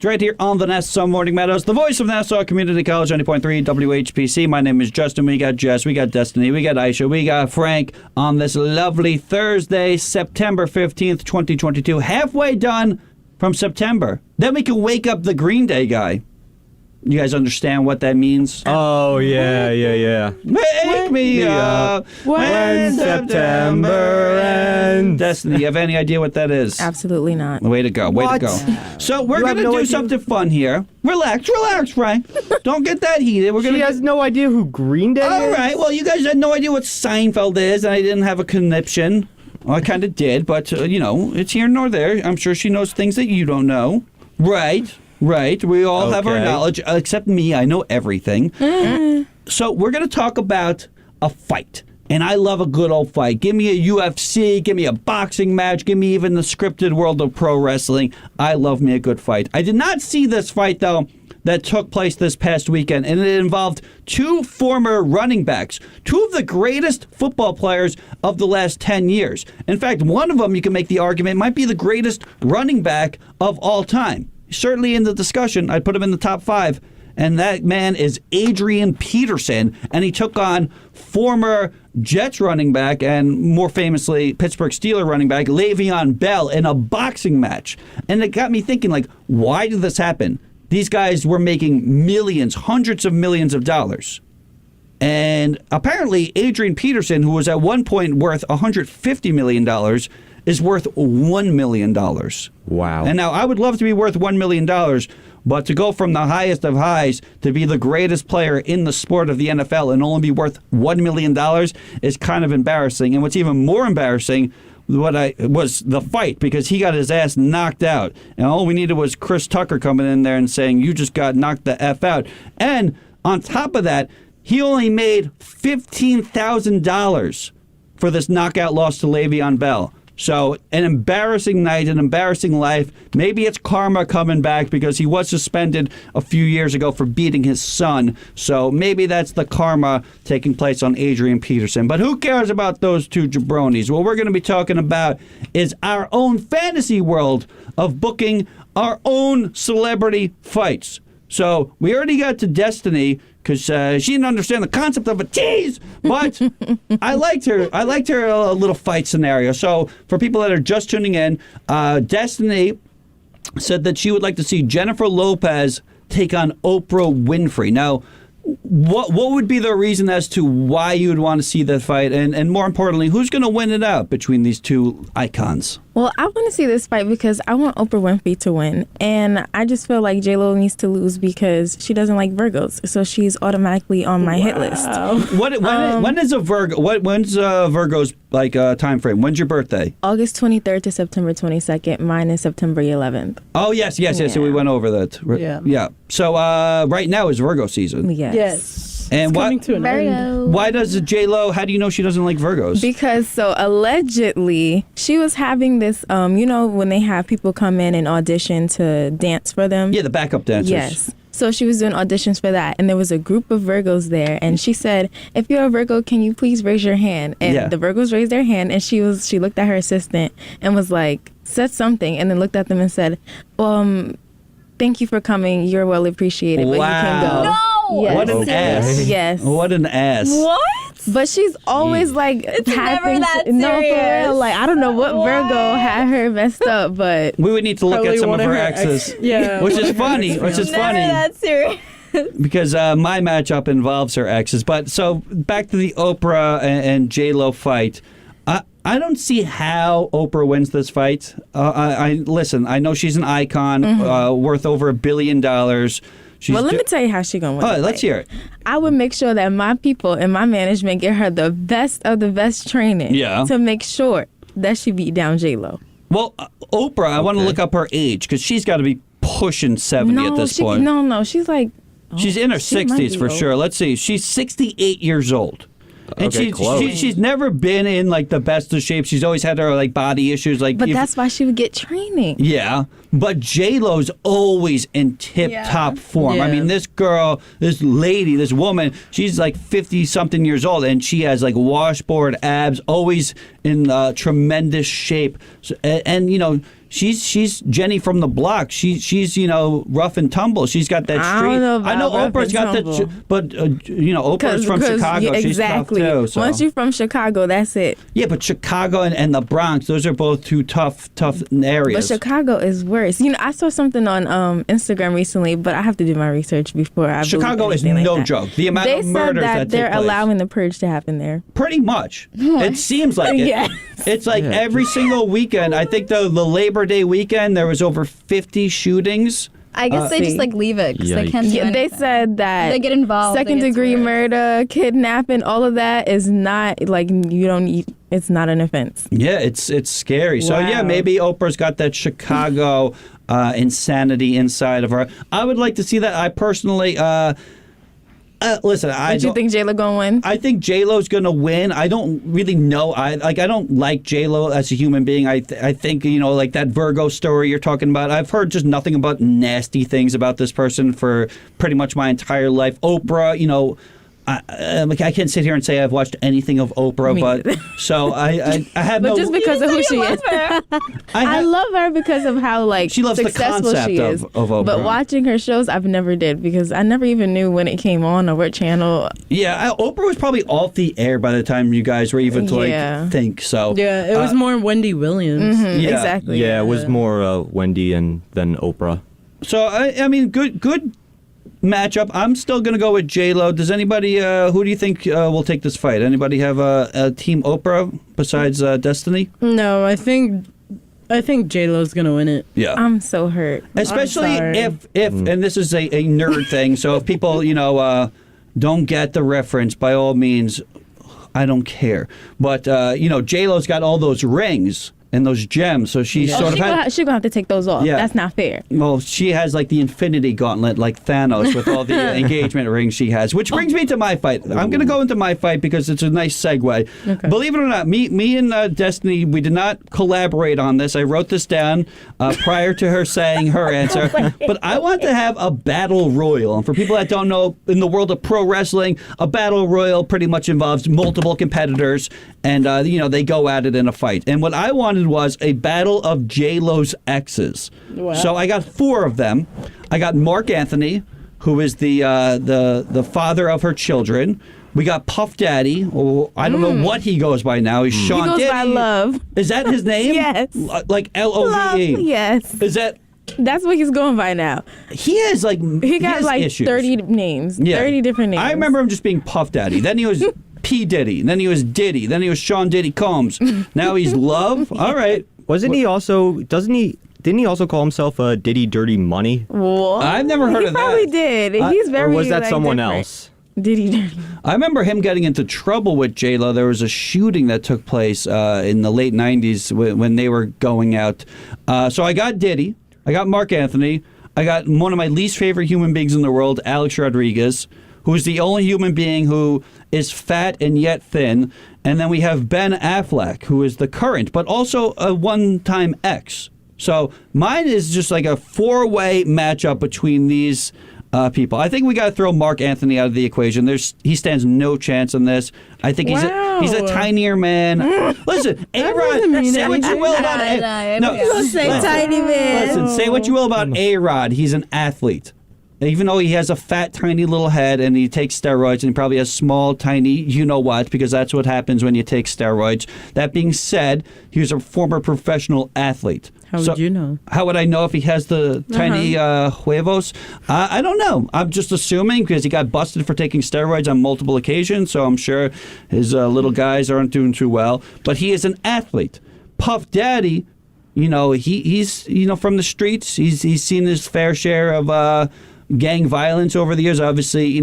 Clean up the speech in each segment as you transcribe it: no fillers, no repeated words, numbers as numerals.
Right here on the Nassau Morning Meadows, the voice of Nassau Community College, 90.3 WHPC. My name is Justin. We got Jess, we got Destiny, we got Aisha, we got Frank on this lovely Thursday, September 15th, 2022. Halfway done from September. Then we can wake up the Green Day guy. You guys understand what that means? Oh, yeah. Wake me up when September ends. Destiny, you have any idea what that is? Absolutely not. Way to go, way to go. So we're going to do something fun here. Relax, Frank. Don't get that heated. She has no idea who Green Day is? All right, well, you guys had no idea what Seinfeld is, and I didn't have a conniption. Well, I kind of did, but, it's here nor there. I'm sure she knows things that you don't know. Right. We all have our knowledge, except me. I know everything. So we're going to talk about a fight. And I love a good old fight. Give me a UFC, give me a boxing match, give me even the scripted world of pro wrestling. I love me a good fight. I did not see this fight, though, that took place this past weekend, and it involved two former running backs, two of the greatest football players of the last 10 years. In fact, one of them, you can make the argument, might be the greatest running back of all time. Certainly in the discussion, I'd put him in the top 5. And that man is Adrian Peterson. And he took on former Jets running back and more famously Pittsburgh Steelers running back Le'Veon Bell in a boxing match. And it got me thinking, why did this happen? These guys were making millions, hundreds of millions of dollars. And apparently Adrian Peterson, who was at one point worth $150 million, is worth $1 million. Wow. And now I would love to be worth $1 million, but to go from the highest of highs to be the greatest player in the sport of the NFL and only be worth $1 million is kind of embarrassing. And what's even more embarrassing was the fight, because he got his ass knocked out. And all we needed was Chris Tucker coming in there and saying, you just got knocked the F out. And on top of that, he only made $15,000 for this knockout loss to Le'Veon Bell. So an embarrassing night, an embarrassing life. Maybe it's karma coming back because he was suspended a few years ago for beating his son. So maybe that's the karma taking place on Adrian Peterson. But who cares about those two jabronis? What we're going to be talking about is our own fantasy world of booking our own celebrity fights. So we already got to Destiny because she didn't understand the concept of a tease, but I liked her. I liked her little fight scenario. So for people that are just tuning in, Destiny said that she would like to see Jennifer Lopez take on Oprah Winfrey. Now, what would be the reason as to why you would want to see that fight? And more importantly, who's going to win it out between these two icons? Well, I want to see this fight because I want Oprah Winfrey to win. And I just feel like J-Lo needs to lose because she doesn't like Virgos. So she's automatically on my hit list. When is a Virgo? When's Virgo's time frame? When's your birthday? August 23rd to September 22nd. Mine is September 11th. Oh, yes. So we went over that. Yeah. So right now is Virgo season. Yes. And why does J-Lo, how do you know she doesn't like Virgos? Because allegedly she was having this, when they have people come in and audition to dance for them. Yeah, the backup dancers. Yes. So she was doing auditions for that. And there was a group of Virgos there. And she said, if you're a Virgo, can you please raise your hand? And the Virgos raised their hand. And she looked at her assistant and was like, said something. And then looked at them and said, thank you for coming. You're well appreciated. But you can go. No! Yes. What an ass. Yes. What an ass. What? But she's always it's never that serious. No, for real. I don't know what Virgo had her messed up, but we would need to look at some of her exes. Which is funny. Never that serious. Because my matchup involves her exes. But so back to the Oprah and J-Lo fight. I don't see how Oprah wins this fight. Listen, I know she's an icon, worth over $1 billion. Let me tell you how she's going to win. Let's hear it. I would make sure that my people and my management get her the best of the best training to make sure that she beat down J-Lo. Well, Oprah, I want to look up her age because she's got to be pushing 70 at this point. No, she's like... she's in her 60s for sure. Let's see. She's 68 years old. And she's never been in the best of shape. She's always had her body issues. But that's why she would get training. Yeah, But J-Lo's always in tip-top form. Yeah. I mean, this girl, this lady, this woman, she's like 50-something years old, and she has like washboard abs, always in tremendous shape. So, and, you know, she's Jenny from the block. She's rough and tumble. She's got that street. I know Oprah's got that, but Oprah's from Chicago. Yeah, she's exactly. tough too. So. Once you're from Chicago, that's it. Yeah, but Chicago and the Bronx, those are both two tough areas. But Chicago is worse. You know, I saw something on Instagram recently, but I have to do my research before I. Chicago is like no that. joke. The amount they of murders said that they're take place. allowing the purge to happen there. Pretty much. It seems like it. Yes. It's like every single weekend. I think the Labor Day weekend there was over 50 shootings. I guess they just like leave it because they can't do anything. They said that they get involved. Second degree murder, kidnapping, all of that is not like you don't. It's not an offense. Yeah, it's scary. So yeah, Wow. maybe Oprah's got that Chicago insanity inside of her. I would like to see that. I personally. Listen, Do you think J-Lo gonna win? I think J-Lo's gonna win. I don't really know. I don't like J-Lo as a human being. I think like that Virgo story you're talking about. I've heard just nothing but nasty things about this person for pretty much my entire life. Oprah, I can't sit here and say I've watched anything of Oprah, but so I have but no. just because of who she is. I love her because of how she loves the successful concept she is. of Oprah. But watching her shows, I've never did because I never even knew when it came on or what channel. Yeah, Oprah was probably off the air by the time you guys were even to think. So yeah, it was more Wendy Williams. Mm-hmm, Yeah. Exactly. Yeah, it was more Wendy and then Oprah. So I mean, good matchup. I'm still going to go with J-Lo. Does anybody, who do you think will take this fight? Anybody have a team Oprah besides Destiny? No, I think J-Lo's gonna win it. Yeah. I'm so hurt. Especially I'm sorry. if and this is a nerd thing, so if people, don't get the reference, by all means, I don't care. But, J-Lo's got all those rings and those gems, so she's sort of she's gonna have to take those off. Yeah. That's not fair. Well, she has like the Infinity Gauntlet, like Thanos, with all the engagement rings she has. Which brings me to my fight. I'm going to go into my fight because it's a nice segue. Okay. Believe it or not, me and Destiny, we did not collaborate on this. I wrote this down prior to her saying her answer. But I want to have a battle royal. And for people that don't know, in the world of pro wrestling, a battle royal pretty much involves multiple competitors, and they go at it in a fight. And what I wanted was a battle of J-Lo's exes. Wow. So I got 4 of them. I got Mark Anthony, who is the father of her children. We got Puff Daddy. Oh, I don't know what he goes by now. He's Sean He goes Diddy. by Love. Is that his name? Yes. Like L-O-V-E. Love, yes. Is that? That's what he's going by now. He has He got has like issues. 30 names. Yeah. 30 different names. I remember him just being Puff Daddy. Then he was P. Diddy. Then he was Diddy. Then he was Sean Diddy Combs. Now he's Love. All right. Wasn't he also? Didn't he also call himself Diddy Dirty Money? What? I've never heard he of that. probably did. He's very. Or was that like, someone different. else? Did he? I remember him getting into trouble with J-Lo. There was a shooting that took place in the late 90s when they were going out. So I got Diddy. I got Mark Anthony. I got one of my least favorite human beings in the world, Alex Rodriguez, who is the only human being who is fat and yet thin. And then we have Ben Affleck, who is the current, but also a one-time ex. So mine is just like a 4-way matchup between these people. I think we got to throw Mark Anthony out of the equation. He stands no chance in this. I think he's a tinier man. Listen, A-Rod, say what you will about tiny man. Listen, say what you will about A-Rod. He's an athlete. Even though he has a fat, tiny little head and he takes steroids and he probably has small, tiny you-know-what, because that's what happens when you take steroids. That being said, he was a former professional athlete. How would you know? How would I know if he has the tiny huevos? I don't know. I'm just assuming because he got busted for taking steroids on multiple occasions, so I'm sure his little guys aren't doing too well. But he is an athlete. Puff Daddy, he's from the streets. He's seen his fair share of gang violence over the years. Obviously,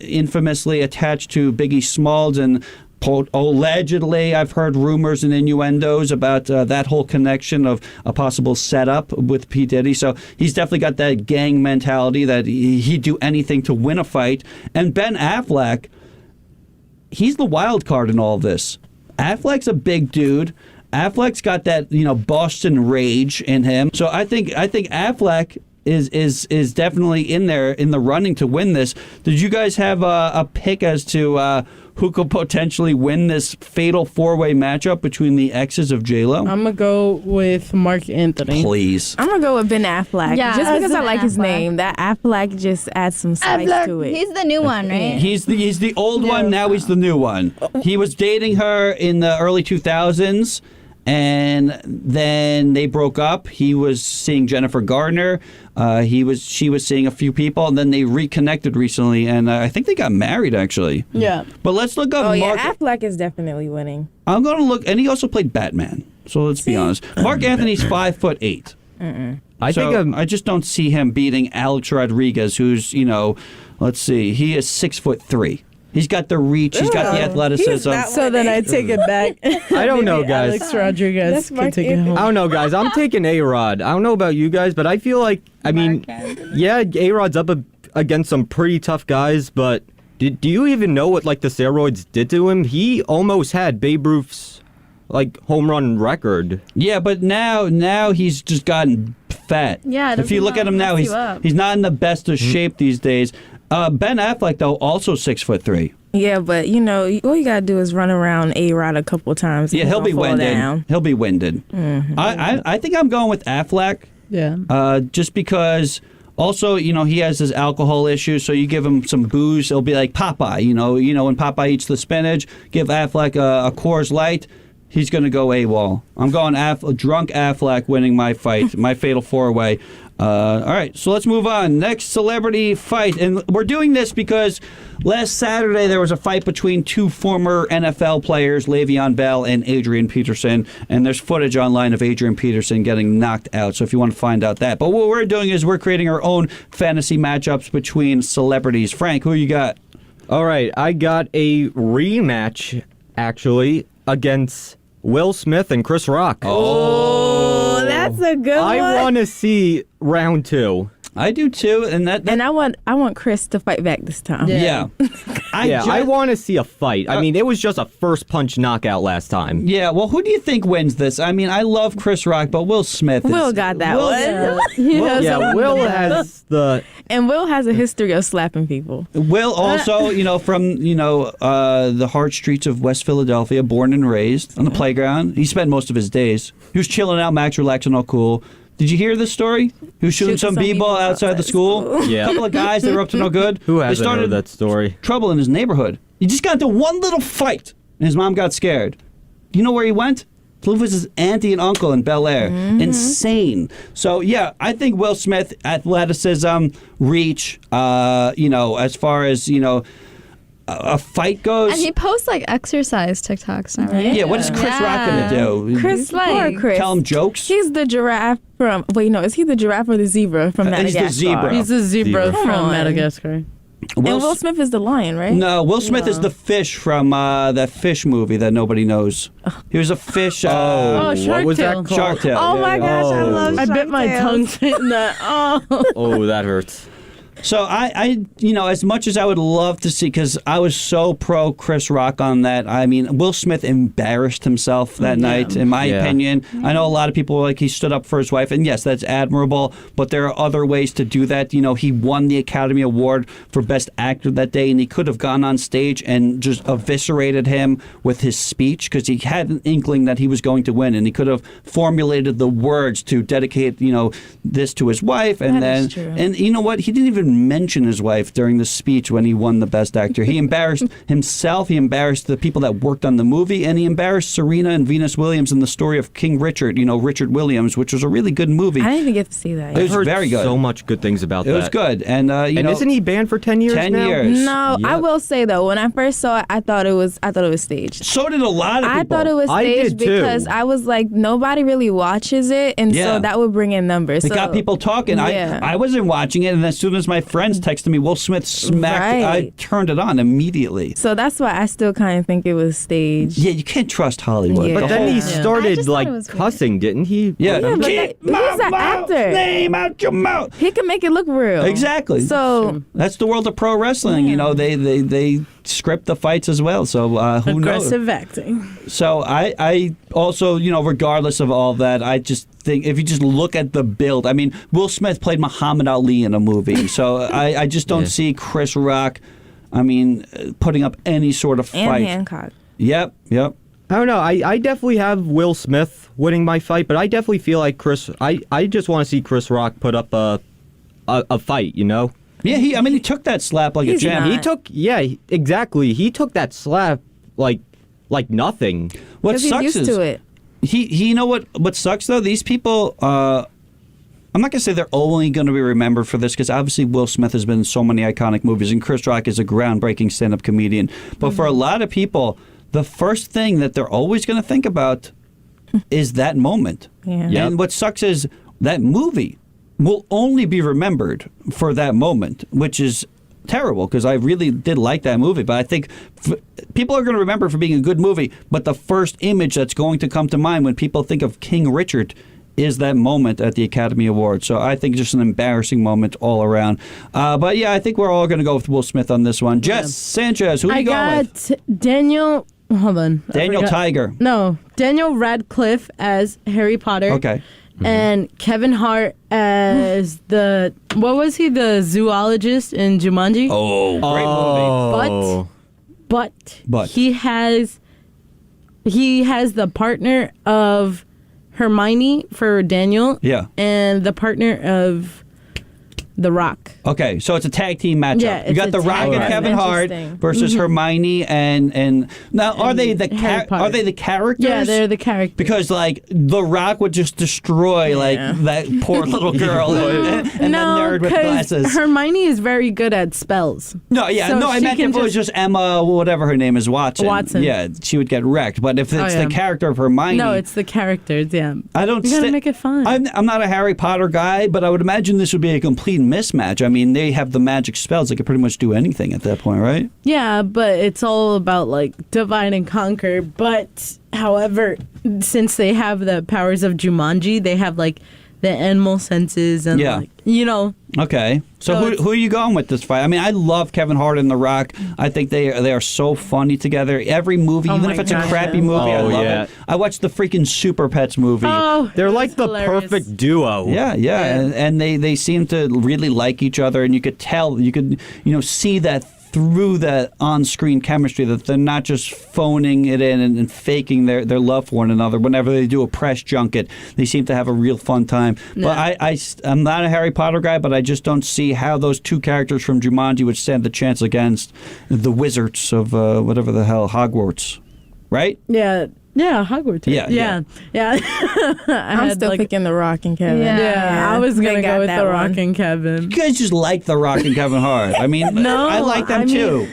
infamously attached to Biggie Smalls and allegedly, I've heard rumors and innuendos about that whole connection of a possible setup with P. Diddy. So he's definitely got that gang mentality that he'd do anything to win a fight. And Ben Affleck, he's the wild card in all this. Affleck's a big dude. Affleck's got that, Boston rage in him. So I think Affleck is definitely in there in the running to win this. Did you guys have a pick as to who could potentially win this fatal 4-way matchup between the exes of J-Lo? I'm going to go with Mark Anthony. Please. I'm going to go with Ben Affleck. Yeah, just because I like his Affleck. name. That Affleck just adds some spice to it. He's the new one, right? He's the old one, now he's the new one. He was dating her in the early 2000s. And then they broke up. He was seeing Jennifer Gardner. She was seeing a few people, and then they reconnected recently, and I think they got married actually. Yeah. But let's look up. Mark. Affleck is definitely winning. I'm going to look, and he also played Batman. So let's be honest. Mark Anthony's 5'8". I just don't see him beating Alex Rodriguez, who's let's see, he is 6'3". He's got the reach. He's got the athleticism. So then I take it back. I don't know, guys. Alex Rodriguez can take it home. I don't know, guys. I'm taking A-Rod. I don't know about you guys, but I feel like, A-Rod's up against some pretty tough guys, but do you even know what, the steroids did to him? He almost had Babe Ruth's, home run record. Yeah, but now he's just gotten fat. Yeah, if you look at him now, he's not in the best of shape these days. Ben Affleck, though, also 6'3". Yeah, but all you gotta do is run around A-Rod a couple times. Yeah, he'll be winded. Down. He'll be winded. Mm-hmm. I think I'm going with Affleck. Yeah. Just because. Also, he has his alcohol issue, so you give him some booze, it'll be like Popeye. When Popeye eats the spinach, give Affleck a Coors Light. He's going to go AWOL. I'm going drunk Affleck winning my fight, my fatal 4-way. All right, so let's move on. Next celebrity fight. And we're doing this because last Saturday there was a fight between two former NFL players, Le'Veon Bell and Adrian Peterson. And there's footage online of Adrian Peterson getting knocked out. So if you want to find out that. But what we're doing is we're creating our own fantasy matchups between celebrities. Frank, who you got? All right, I got a rematch, actually, against Will Smith and Chris Rock. Oh, that's a good one. I want to see round 2. I do too, and I want Chris to fight back this time. Yeah. I want to see a fight. I mean, it was just a first punch knockout last time. Yeah, well, who do you think wins this? I mean, I love Chris Rock, but Will Smith. Will got that one. Will has the. And Will has a history of slapping people. Will also, from the hard streets of West Philadelphia, born and raised on the playground. He spent most of his days. He was chilling out, max, relaxing, all cool. Did you hear this story? He was shooting some b-ball outside the school. Yeah. A couple of guys, they were up to no good. Who hasn't heard that story? Trouble in his neighborhood. He just got into one little fight, and his mom got scared. You know where he went? To live with his auntie and uncle in Bel Air. Mm-hmm. Insane. So, yeah, I think Will Smith, athleticism, reach, as far as, a fight goes. And he posts exercise TikToks now, right? Yeah, what is Chris Rock gonna do? Chris. Tell him jokes? He's the giraffe from. Wait, no, is he the giraffe or the zebra from Madagascar? He's the zebra. He's a zebra from Madagascar. And Will Smith is the lion, right? No, Will Smith is the fish from that fish movie that nobody knows. He was a fish. Shark what was Tale. that called? Shark Tale. Oh my gosh, I love I Shark bit my tongue saying that. Oh, that hurts. So I, as much as I would love to see, because I was so pro Chris Rock on that. I mean, Will Smith embarrassed himself that night, in my opinion. I know a lot of people were like he stood up for his wife, and yes, that's admirable. But there are other ways to do that. He won the Academy Award for Best Actor that day, and he could have gone on stage and just eviscerated him with his speech because he had an inkling that he was going to win, and he could have formulated the words to dedicate, this to his wife, and that is true. And you know what? He didn't even mention his wife during the speech when he won the Best Actor. He embarrassed himself, he embarrassed the people that worked on the movie, and he embarrassed Serena and Venus Williams in the story of King Richard, Richard Williams, which was a really good movie. I didn't even get to see that. It was very good. So much good things about that. It was good. And, and isn't he banned for 10 years 10 now? years. No, Yep. I will say though, when I first saw it, I thought it was staged. So did a lot of people. I thought it was I staged did too. because I was like, nobody really watches it, and Yeah. so that would bring in numbers. It So, got people talking. Yeah. I wasn't watching it, and as soon as my friends texted me, Will Smith smacked. I Right. turned it on immediately. So that's why I still kind of think it was staged. Yeah, you can't trust Hollywood. Yeah. The But then he whole- I started just thought like it was weird. cussing, didn't he? Yeah, Yeah, but keep he's my an mouth's actor. name out your mouth. He can make it look real. Exactly. So That's the world of pro wrestling. You know, they script the fights as well. So who knows? Aggressive acting. So I also, regardless of all that, I just think if you just look at the build, I mean, Will Smith played Muhammad Ali in a movie. So I just don't Yeah. see Chris Rock, putting up any sort of and fight. Hancock. Yep. I don't know. I definitely have Will Smith winning my fight, but I definitely feel like I just want to see Chris Rock put up a fight, you know? Yeah, he took that slap like a He's champ. not. Exactly. He took that slap like nothing. What Because he's sucks used is to it. he you know what sucks though? These people I'm not going to say they're only going to be remembered for this because obviously Will Smith has been in so many iconic movies and Chris Rock is a groundbreaking stand-up comedian. But for a lot of people, the first thing that they're always going to think about is that moment. Yeah. Yep. And what sucks is that movie will only be remembered for that moment, which is terrible because I really did like that movie. But I think people are going to remember it for being a good movie. But the first image that's going to come to mind when people think of King Richard is that moment at the Academy Awards. So I think just an embarrassing moment all around. But yeah, I think we're all going to go with Will Smith on this one. Jess Sanchez, who are you going with? Daniel. Hold on. I Daniel forgot. Tiger. No, Daniel Radcliffe as Harry Potter. Okay. And Kevin Hart as what was he, the zoologist in Jumanji? Oh, great movie. But he has the partner of Hermione for Daniel. Yeah. And the partner of The Rock. Okay, so it's a tag team matchup. Yeah, you it's got a The Rock tag and match. Kevin Hart Interesting. versus Hermione and now are they the Harry Potter. are they the characters? Yeah, they're the characters. because like The Rock would just destroy like that poor little girl and the nerd with glasses. Hermione is very good at spells. No, yeah, so no, I she meant can if it was just Emma, whatever her name is, Watson. Yeah, she would get wrecked. But if it's yeah. the character of Hermione, No, it's the characters. Yeah, I don't. You gotta make it fun. I'm not a Harry Potter guy, but I would imagine this would be a complete mismatch. I mean, they have the magic spells; they could pretty much do anything at that point, right? Yeah, but it's all about like divide and conquer. But however, since they have the powers of Jumanji, they have like the animal senses and Yeah. like, you know. Okay, so So who it's- are you going with this fight? I mean, I love Kevin Hart and The Rock. I think they are so funny together. Every movie, Oh even my if it's a gosh, crappy yeah. movie, I Oh, love yeah. it. I watched the freaking Super Pets movie. Oh, They're it's like the hilarious. perfect duo. Yeah, and they seem to really like each other, and you could tell, you could see that through that on-screen chemistry that they're not just phoning it in and faking their love for one another. Whenever they do a press junket, they seem to have a real fun time. But I'm not a Harry Potter guy, but I just don't see how those two characters from Jumanji would stand the chance against the wizards of whatever the hell, Hogwarts, right? Yeah, Hogwarts. Yeah. I'm still picking The Rock and Kevin. Yeah, I was they gonna got go with that The Rock one. and Kevin. You guys just like The Rock and Kevin Hart. I mean, No, I like them I mean- too.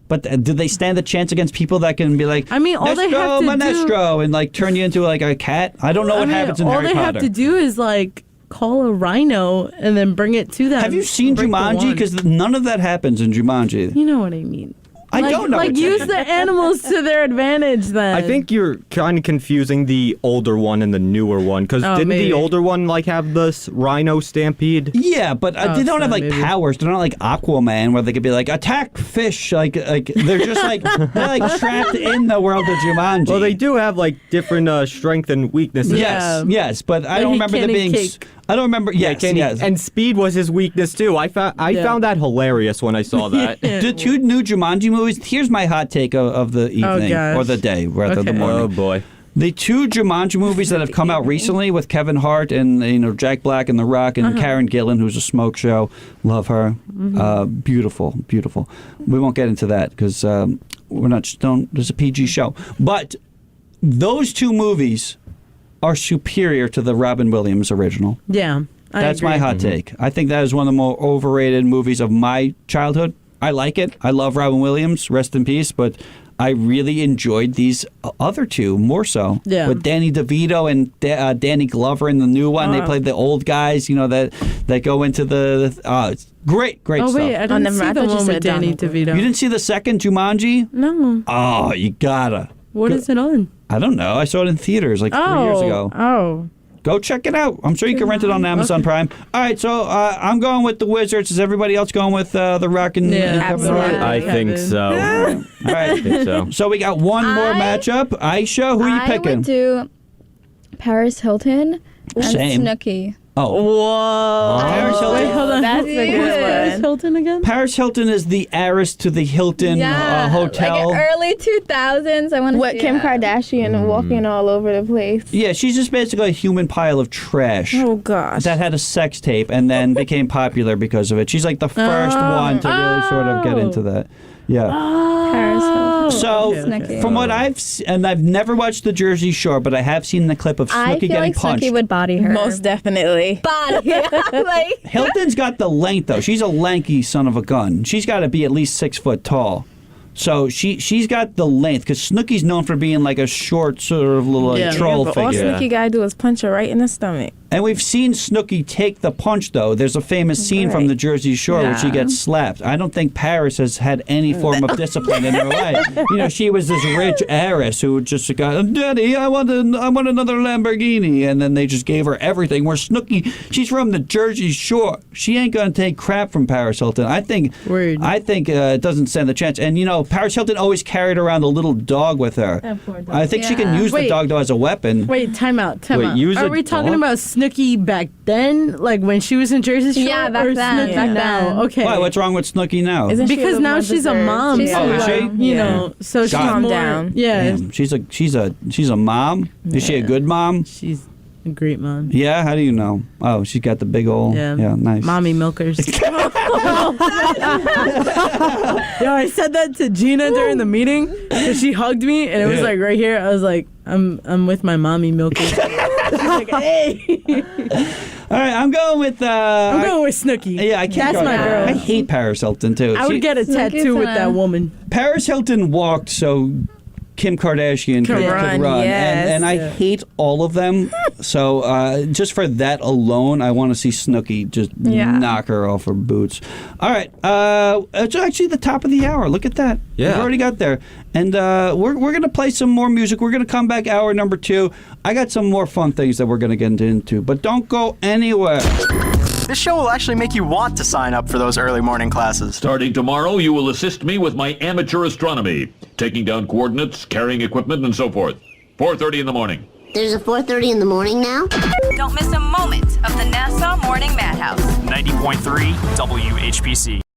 But do they stand a chance against people that can be like, I mean, all they have to Manestro, and like turn you into like a cat? I don't know what happens in all Harry they Potter. have to do is like call a rhino and then bring it to them. Have you seen Break the Jumanji? wand. Because none of that happens in Jumanji. You know what I mean. I Like- don't know. Like what you use mean. the animals to their advantage. Then I think you're kind of confusing the older one and the newer one because Oh, didn't maybe. the older one like have this rhino stampede? Yeah, but they don't so have like maybe. powers. They're not like Aquaman where they could be like attack fish. Like they're just like they're like trapped in the world of Jumanji. Well, they do have like different strength and weaknesses. Yes, Yeah. yes, but I Like don't he remember there can't being. eat cake. I don't remember. Yes, Can he- yes. and speed was his weakness too. I found that hilarious when I saw that. The two new Jumanji movies. Here's my hot take of the evening gosh. or the day, rather the Okay. morning. Oh boy. The two Jumanji movies that have come out recently with Kevin Hart and Jack Black and The Rock and Karen Gillan, who's a smoke show. Love her. Beautiful, beautiful. We won't get into that because we're not. Don't. There's a PG show, but those two movies are superior to the Robin Williams original. Yeah, I That's agree. my hot take. I think that is one of the more overrated movies of my childhood. I like it. I love Robin Williams. Rest in peace. But I really enjoyed these other two more so. Yeah. With Danny DeVito and Danny Glover in the new one. They played the old guys, that go into the it's great Oh stuff. wait, I didn't never see mind. the I thought you one with said Danny Donald. DeVito. You didn't see the second Jumanji? No. Oh, you gotta. What is it on? I don't know. I saw it in theaters like 3 years ago. Oh. Go check it out. I'm sure you can rent it on Amazon Prime. All right, so I'm going with the Wizards. Is everybody else going with the Rock and absolutely. I think so. All right. I think so. So we got one more matchup. Aisha, who are you I picking? would do Paris Hilton and Same. Snooki. Oh, Whoa. Paris Hilton. Wait, hold on. That's a good Paris one. Hilton again? Paris Hilton is the heiress to the Hilton Hotel. Like early 2000s. I want to What see Kim that. Kardashian walking all over the place. Yeah, she's just basically a human pile of trash. Oh gosh. That had a sex tape and then became popular because of it. She's like the first one to really sort of get into that. Yeah. Paris Hilton. So, Snooki. from what and I've never watched the Jersey Shore, but I have seen the clip of I Snooki feel getting like punched. Snooki would body her. Most definitely. body. like Hilton's got the length though. She's a lanky son of a gun. She's got to be at least 6 foot tall. So she's got the length because Snooki's known for being like a short sort of little Yeah. troll But all figure. Snooki gotta do is punch her right in the stomach. And we've seen Snooki take the punch, though. There's a famous scene from Right. the Jersey Shore where she Yeah. gets slapped. I don't think Paris has had any form of discipline in her life. She was this rich heiress who just got, Daddy, I want another Lamborghini. And then they just gave her everything. Where Snooki, she's from the Jersey Shore. She ain't going to take crap from Paris Hilton. I think Word. it doesn't stand a chance. And, Paris Hilton always carried around a little dog with her. I think she can Yeah. use the Wait. dog, though, as a weapon. Wait, time out. Wait, use Are a we talking dog? about Snooki back then? Like when she was in Jersey Shore? Yeah, back or then, Snooki back now? then. Okay. Why? What's wrong with Snooki now? Isn't she Because the now one she's a deserved? mom. She's so, Oh, is she? You know, so she's Calm more, down. Yeah. Damn, she's a mom. Is she a good mom? She's a great mom. Yeah. How do you know? Oh, she's got the big old. Yeah. Nice. Mommy milkers. Yo, I said that to Gina during the meeting because she hugged me and it was Yeah. like right here. I was like, I'm with my mommy milkers. like, hey. All right, I'm going with. I'm going with Snooki. Yeah, I can't. That's go my with- girl. I hate Paris Hilton too. I would get a tattoo with that woman. Paris Hilton walked so Kim Kardashian could run, yes. and I hate all of them. So just for that alone, I want to see Snooki just knock her off her boots. All right, it's actually the top of the hour. Look at that. Yeah. We've already got there, and we're gonna play some more music. We're gonna come back hour number 2. I got some more fun things that we're gonna get into, but don't go anywhere. This show will actually make you want to sign up for those early morning classes. Starting tomorrow, you will assist me with my amateur astronomy, taking down coordinates, carrying equipment, and so forth. 4:30 in the morning. There's a 4:30 in the morning now? Don't miss a moment of the NASA Morning Madhouse. 90.3 WHPC.